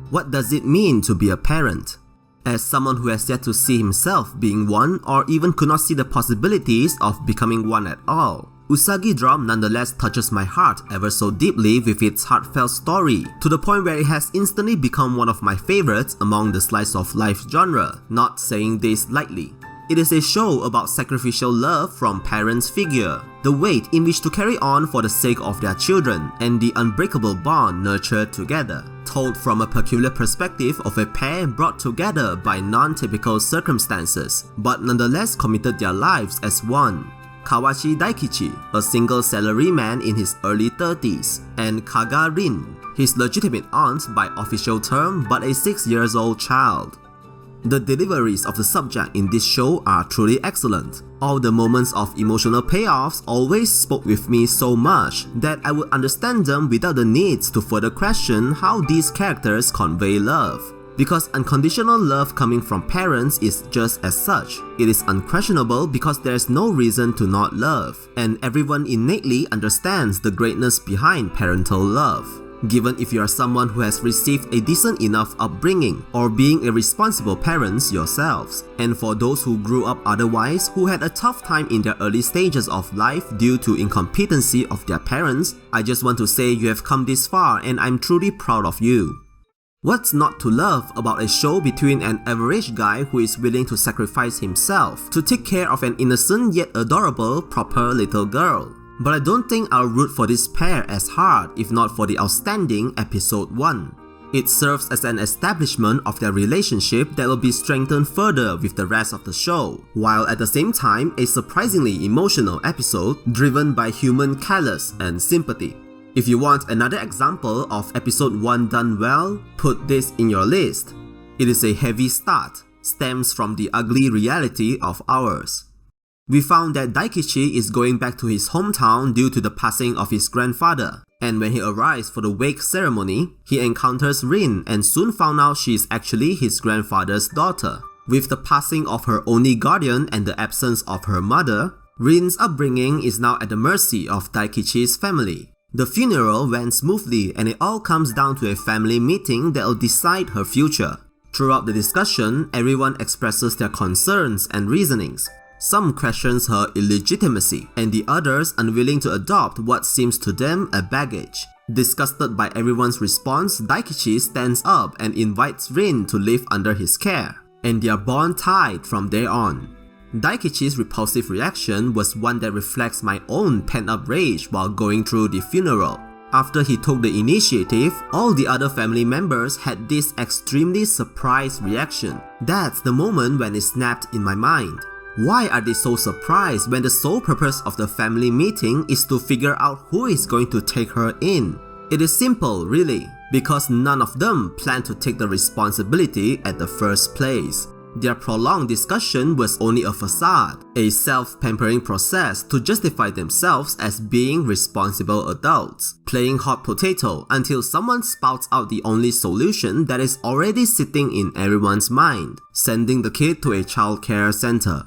What does it mean to be a parent? As someone who has yet to see himself being one or even could not see the possibilities of becoming one at all, Usagi Drop nonetheless touches my heart ever so deeply with its heartfelt story, to the point where it has instantly become one of my favorites among the slice of life genre, not saying this lightly. It is a show about sacrificial love from parents' figure, the weight in which to carry on for the sake of their children, and the unbreakable bond nurtured together. Told from a peculiar perspective of a pair brought together by non-typical circumstances, but nonetheless committed their lives as one. Kawachi Daikichi, a single salaryman in his early 30s, and Kaga Rin, his legitimate aunt by official term but a 6-year-old child. The deliveries of the subject in this show are truly excellent. All the moments of emotional payoffs always spoke with me so much that I would understand them without the need to further question how these characters convey love. Because unconditional love coming from parents is just as such. It is unquestionable because there is no reason to not love, and everyone innately understands the greatness behind parental love. Given if you are someone who has received a decent enough upbringing or being a responsible parents yourselves, and for those who grew up otherwise who had a tough time in their early stages of life due to incompetency of their parents, I just want to say you have come this far and I'm truly proud of you. What's not to love about a show between an average guy who is willing to sacrifice himself to take care of an innocent yet adorable proper little girl? But I don't think I'll root for this pair as hard if not for the outstanding episode 1. It serves as an establishment of their relationship that will be strengthened further with the rest of the show, while at the same time a surprisingly emotional episode driven by human callous and sympathy. If you want another example of episode 1 done well, put this in your list. It is a heavy start, stems from the ugly reality of ours. We found that Daikichi is going back to his hometown due to the passing of his grandfather, and when he arrives for the wake ceremony, he encounters Rin and soon found out she is actually his grandfather's daughter. With the passing of her only guardian and the absence of her mother, Rin's upbringing is now at the mercy of Daikichi's family. The funeral went smoothly and it all comes down to a family meeting that will decide her future. Throughout the discussion, everyone expresses their concerns and reasonings. Some questions her illegitimacy, and the others unwilling to adopt what seems to them a baggage. Disgusted by everyone's response, Daikichi stands up and invites Rin to live under his care, and their bond tied from there on. Daikichi's repulsive reaction was one that reflects my own pent-up rage while going through the funeral. After he took the initiative, all the other family members had this extremely surprised reaction. That's the moment when it snapped in my mind. Why are they so surprised when the sole purpose of the family meeting is to figure out who is going to take her in? It is simple, really, because none of them plan to take the responsibility at the first place. Their prolonged discussion was only a facade, a self-pampering process to justify themselves as being responsible adults, playing hot potato until someone spouts out the only solution that is already sitting in everyone's mind, sending the kid to a childcare center.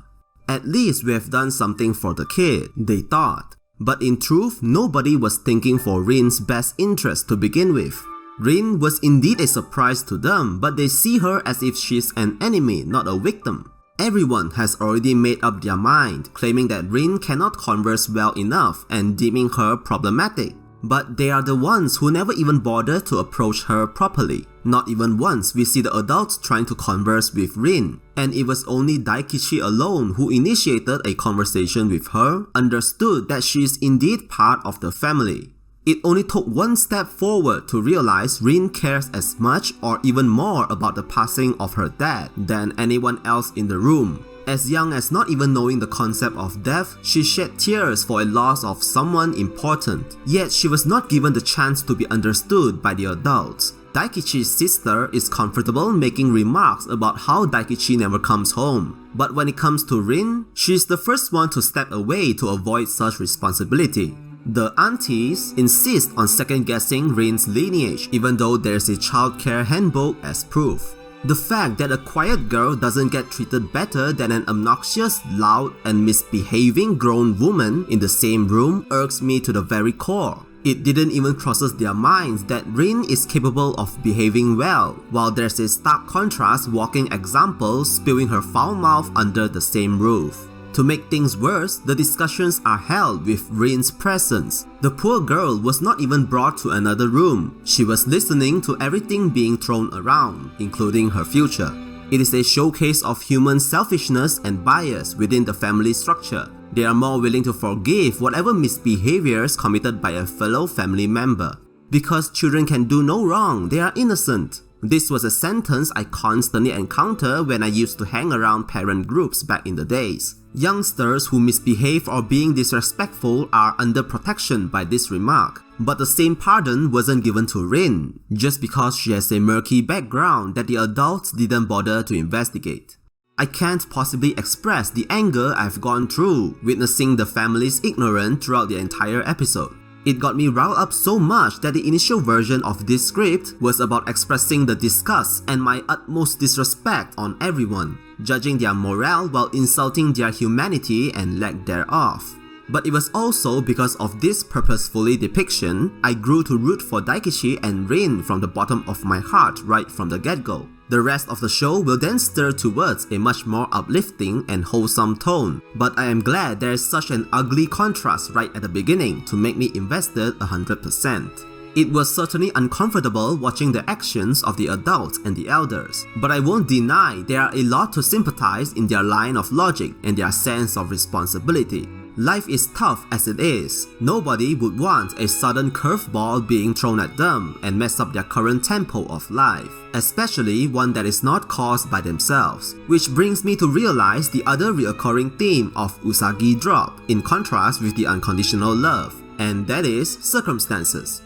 At least we have done something for the kid, they thought. But in truth, nobody was thinking for Rin's best interest to begin with. Rin was indeed a surprise to them, but they see her as if she's an enemy, not a victim. Everyone has already made up their mind, claiming that Rin cannot converse well enough and deeming her problematic. But they are the ones who never even bother to approach her properly. Not even once we see the adults trying to converse with Rin, and it was only Daikichi alone who initiated a conversation with her, understood that she is indeed part of the family. It only took one step forward to realize Rin cares as much or even more about the passing of her dad than anyone else in the room. As young as not even knowing the concept of death, she shed tears for a loss of someone important. Yet she was not given the chance to be understood by the adults. Daikichi's sister is comfortable making remarks about how Daikichi never comes home. But when it comes to Rin, she is the first one to step away to avoid such responsibility. The aunties insist on second-guessing Rin's lineage even though there's a childcare handbook as proof. The fact that a quiet girl doesn't get treated better than an obnoxious, loud, and misbehaving grown woman in the same room irks me to the very core. It didn't even crosses their minds that Rin is capable of behaving well, while there's a stark contrast walking example spewing her foul mouth under the same roof. To make things worse, the discussions are held with Rin's presence. The poor girl was not even brought to another room. She was listening to everything being thrown around, including her future. It is a showcase of human selfishness and bias within the family structure. They are more willing to forgive whatever misbehaviors committed by a fellow family member. Because children can do no wrong, they are innocent. This was a sentence I constantly encounter when I used to hang around parent groups back in the days. Youngsters who misbehave or being disrespectful are under protection by this remark, but the same pardon wasn't given to Rin, just because she has a murky background that the adults didn't bother to investigate. I can't possibly express the anger I've gone through witnessing the family's ignorance throughout the entire episode. It got me riled up so much that the initial version of this script was about expressing the disgust and my utmost disrespect on everyone, judging their morale while insulting their humanity and lack thereof. But it was also because of this purposefully depiction, I grew to root for Daikichi and Rin from the bottom of my heart right from the get-go. The rest of the show will then stir towards a much more uplifting and wholesome tone, but I am glad there is such an ugly contrast right at the beginning to make me invested 100%. It was certainly uncomfortable watching the actions of the adults and the elders, but I won't deny there are a lot to sympathize in their line of logic and their sense of responsibility. Life is tough as it is. Nobody would want a sudden curveball being thrown at them and mess up their current tempo of life, especially one that is not caused by themselves. Which brings me to realize the other reoccurring theme of Usagi Drop, in contrast with the unconditional love, and that is circumstances.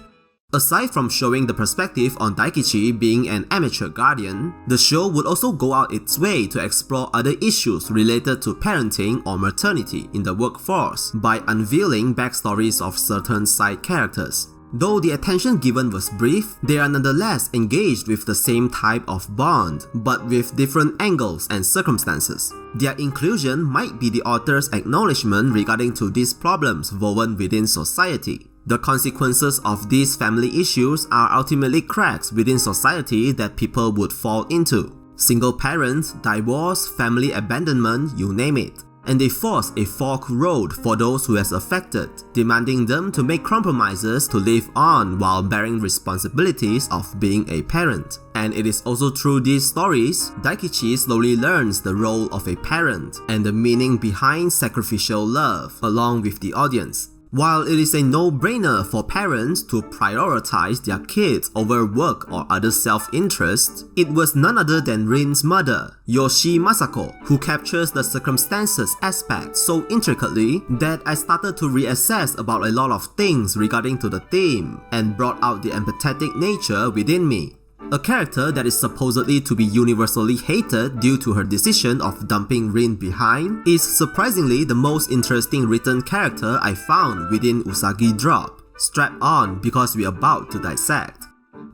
Aside from showing the perspective on Daikichi being an amateur guardian, the show would also go out its way to explore other issues related to parenting or maternity in the workforce by unveiling backstories of certain side characters. Though the attention given was brief, they are nonetheless engaged with the same type of bond, but with different angles and circumstances. Their inclusion might be the author's acknowledgement regarding to these problems woven within society. The consequences of these family issues are ultimately cracks within society that people would fall into. Single parents, divorce, family abandonment, you name it. And they force a fork road for those who has affected, demanding them to make compromises to live on while bearing responsibilities of being a parent. And it is also through these stories, Daikichi slowly learns the role of a parent and the meaning behind sacrificial love, along with the audience. While it is a no-brainer for parents to prioritize their kids over work or other self-interest, it was none other than Rin's mother, Yoshii Masako, who captures the circumstances aspect so intricately that I started to reassess about a lot of things regarding to the theme and brought out the empathetic nature within me. A character that is supposedly to be universally hated due to her decision of dumping Rin behind is surprisingly the most interesting written character I found within Usagi Drop. Strap on because we are about to dissect.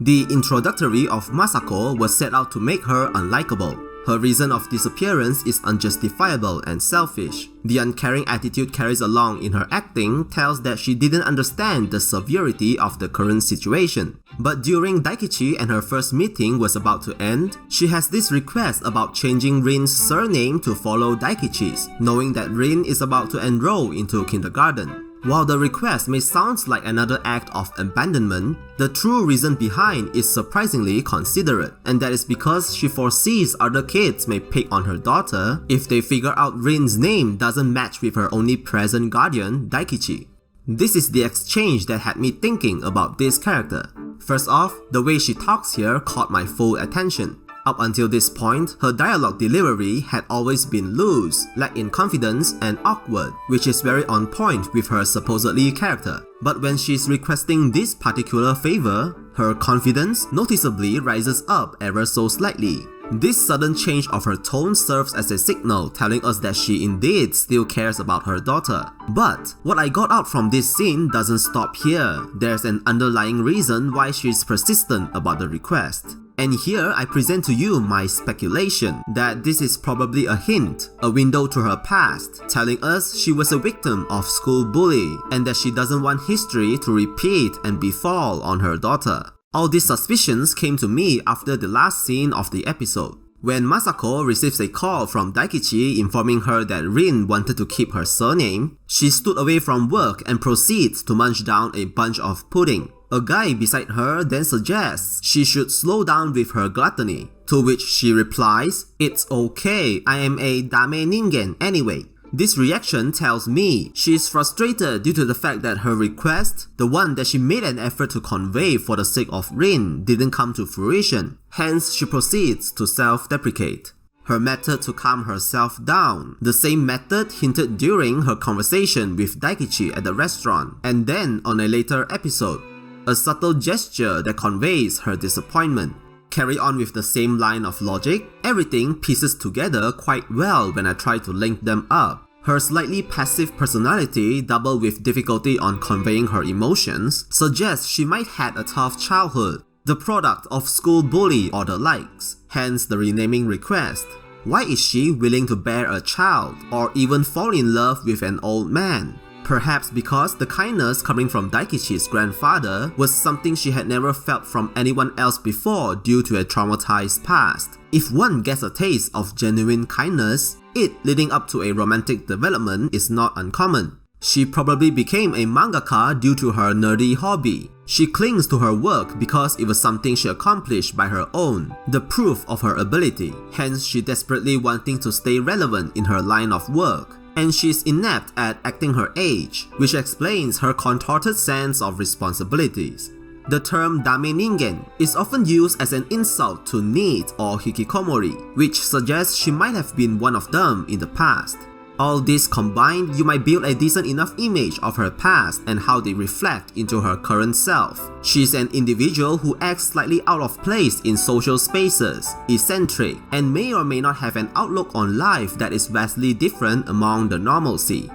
The introductory of Masako was set out to make her unlikable. Her reason of disappearance is unjustifiable and selfish. The uncaring attitude carries along in her acting tells that she didn't understand the severity of the current situation. But during Daikichi and her first meeting was about to end, she has this request about changing Rin's surname to follow Daikichi's, knowing that Rin is about to enroll into kindergarten. While the request may sound like another act of abandonment, the true reason behind is surprisingly considerate, and that is because she foresees other kids may pick on her daughter if they figure out Rin's name doesn't match with her only present guardian, Daikichi. This is the exchange that had me thinking about this character. First off, the way she talks here caught my full attention. Up until this point, her dialogue delivery had always been loose, lacked in confidence and awkward, which is very on point with her supposedly character. But when she's requesting this particular favor, her confidence noticeably rises up ever so slightly. This sudden change of her tone serves as a signal telling us that she indeed still cares about her daughter. But what I got out from this scene doesn't stop here. There's an underlying reason why she's persistent about the request. And here I present to you my speculation that this is probably a hint, a window to her past, telling us she was a victim of school bully and that she doesn't want history to repeat and befall on her daughter. All these suspicions came to me after the last scene of the episode. When Masako receives a call from Daikichi informing her that Rin wanted to keep her surname, she stood away from work and proceeds to munch down a bunch of pudding. A guy beside her then suggests she should slow down with her gluttony, to which she replies, "It's okay, I am a dame ningen anyway." This reaction tells me she is frustrated due to the fact that her request, the one that she made an effort to convey for the sake of Rin, didn't come to fruition. Hence, she proceeds to self-deprecate. Her method to calm herself down, the same method hinted during her conversation with Daikichi at the restaurant, and then on a later episode. A subtle gesture that conveys her disappointment. Carry on with the same line of logic, everything pieces together quite well when I try to link them up. Her slightly passive personality, doubled with difficulty on conveying her emotions, suggests she might have had a tough childhood, the product of school bully or the likes, hence the renaming request. Why is she willing to bear a child, or even fall in love with an old man? Perhaps because the kindness coming from Daikichi's grandfather was something she had never felt from anyone else before due to a traumatized past. If one gets a taste of genuine kindness, it leading up to a romantic development is not uncommon. She probably became a mangaka due to her nerdy hobby. She clings to her work because it was something she accomplished by her own, the proof of her ability. Hence, she desperately wanting to stay relevant in her line of work. And she's inept at acting her age, which explains her contorted sense of responsibilities. The term dame ningen is often used as an insult to NEET or hikikomori, which suggests she might have been one of them in the past. All this combined, you might build a decent enough image of her past and how they reflect into her current self. She's an individual who acts slightly out of place in social spaces, eccentric, and may or may not have an outlook on life that is vastly different among the normalcy.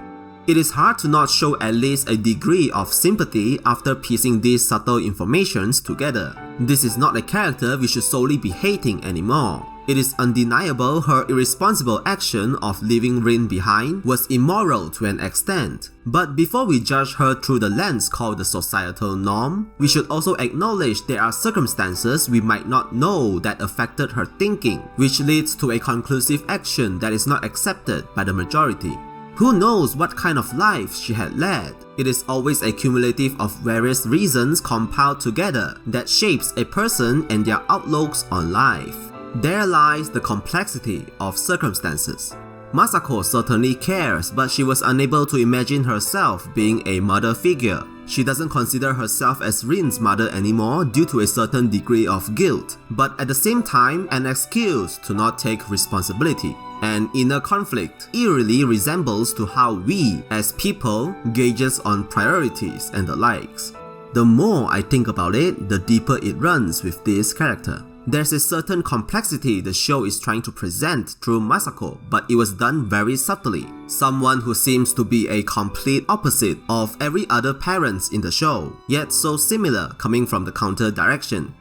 It is hard to not show at least a degree of sympathy after piecing these subtle informations together. This is not a character we should solely be hating anymore. It is undeniable her irresponsible action of leaving Rin behind was immoral to an extent. But before we judge her through the lens called the societal norm, we should also acknowledge there are circumstances we might not know that affected her thinking, which leads to a conclusive action that is not accepted by the majority. Who knows what kind of life she had led? It is always a cumulative of various reasons compiled together that shapes a person and their outlooks on life. There lies the complexity of circumstances. Masako certainly cares, but she was unable to imagine herself being a mother figure. She doesn't consider herself as Rin's mother anymore due to a certain degree of guilt, but at the same time an excuse to not take responsibility. An inner conflict eerily resembles to how we, as people, gauges on priorities and the likes. The more I think about it, the deeper it runs with this character. There's a certain complexity the show is trying to present through Masako, but it was done very subtly. Someone who seems to be a complete opposite of every other parent in the show, yet so similar coming from the counter direction.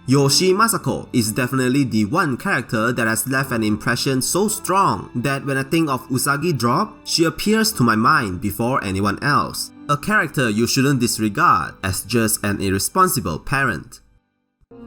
Yoshii Masako is definitely the one character that has left an impression so strong that when I think of Usagi Drop, she appears to my mind before anyone else. A character you shouldn't disregard as just an irresponsible parent.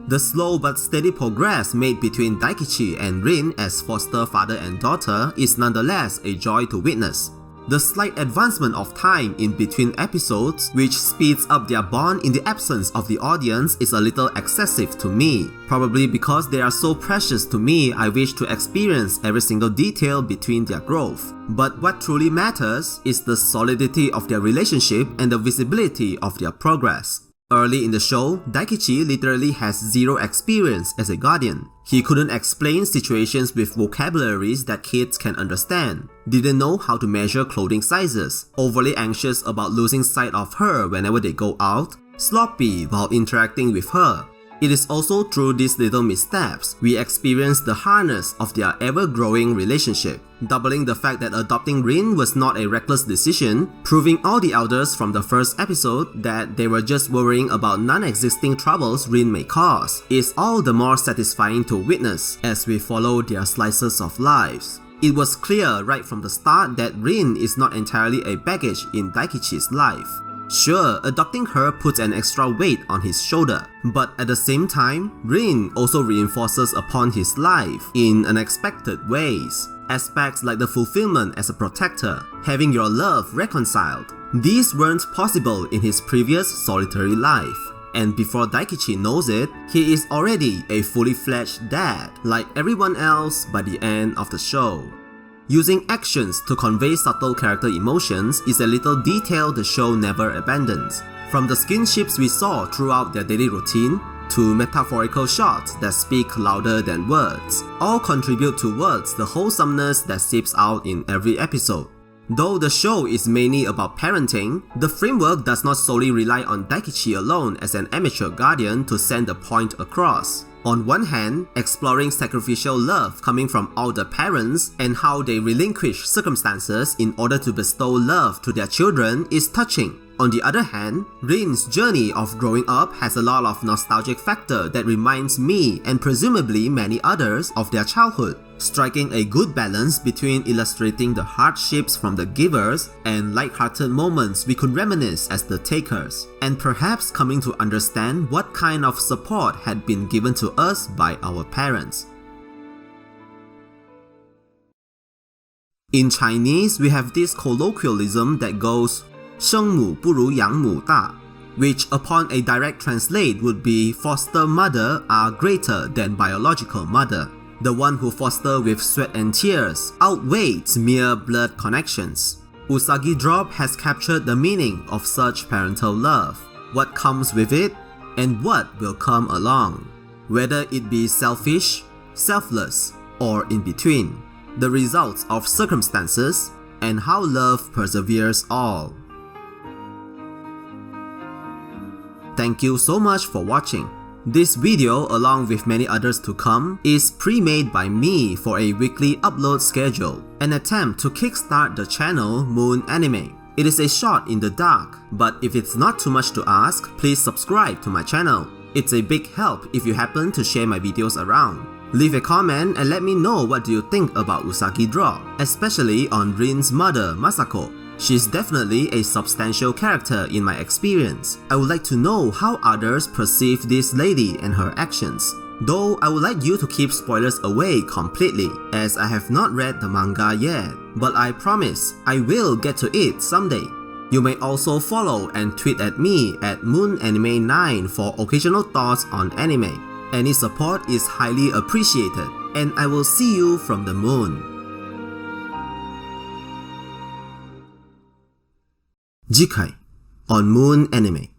The slow but steady progress made between Daikichi and Rin as foster father and daughter is nonetheless a joy to witness. The slight advancement of time in between episodes, which speeds up their bond in the absence of the audience, is a little excessive to me. Probably because they are so precious to me, I wish to experience every single detail between their growth. But what truly matters is the solidity of their relationship and the visibility of their progress. Early in the show, Daikichi literally has zero experience as a guardian. He couldn't explain situations with vocabularies that kids can understand, didn't know how to measure clothing sizes, overly anxious about losing sight of her whenever they go out, sloppy while interacting with her. It is also through these little missteps we experience the hardness of their ever-growing relationship, doubling the fact that adopting Rin was not a reckless decision, proving all the elders from the first episode that they were just worrying about non-existing troubles Rin may cause, is all the more satisfying to witness as we follow their slices of lives. It was clear right from the start that Rin is not entirely a baggage in Daikichi's life. Sure, adopting her puts an extra weight on his shoulder, but at the same time, Rin also reinforces upon his life in unexpected ways. Aspects like the fulfillment as a protector, having your love reconciled. These weren't possible in his previous solitary life. And before Daikichi knows it, he is already a fully fledged dad, like everyone else by the end of the show. Using actions to convey subtle character emotions is a little detail the show never abandons. From the skinships we saw throughout their daily routine, to metaphorical shots that speak louder than words, all contribute towards the wholesomeness that seeps out in every episode. Though the show is mainly about parenting, the framework does not solely rely on Daikichi alone as an amateur guardian to send the point across. On one hand, exploring sacrificial love coming from all the parents and how they relinquish circumstances in order to bestow love to their children is touching. On the other hand, Rin's journey of growing up has a lot of nostalgic factor that reminds me and presumably many others of their childhood, striking a good balance between illustrating the hardships from the givers and light-hearted moments we could reminisce as the takers, and perhaps coming to understand what kind of support had been given to us by our parents. In Chinese, we have this colloquialism that goes 生母不如养母大, which upon a direct translate would be foster mother are greater than biological mother. The one who foster with sweat and tears outweighs mere blood connections. Usagi Drop has captured the meaning of such parental love, what comes with it, and what will come along. Whether it be selfish, selfless, or in between, the results of circumstances, and how love perseveres all. Thank you so much for watching. This video, along with many others to come, is pre-made by me for a weekly upload schedule, an attempt to kickstart the channel Moon Anime. It is a shot in the dark, but if it's not too much to ask, please subscribe to my channel. It's a big help if you happen to share my videos around. Leave a comment and let me know what do you think about Usagi Drop, especially on Rin's mother Masako. She's definitely a substantial character in my experience. I would like to know how others perceive this lady and her actions. Though I would like you to keep spoilers away completely, as I have not read the manga yet, but I promise I will get to it someday. You may also follow and tweet at me at MoonAnime9 for occasional thoughts on anime. Any support is highly appreciated, and I will see you from the moon. 次回 on Moon Anime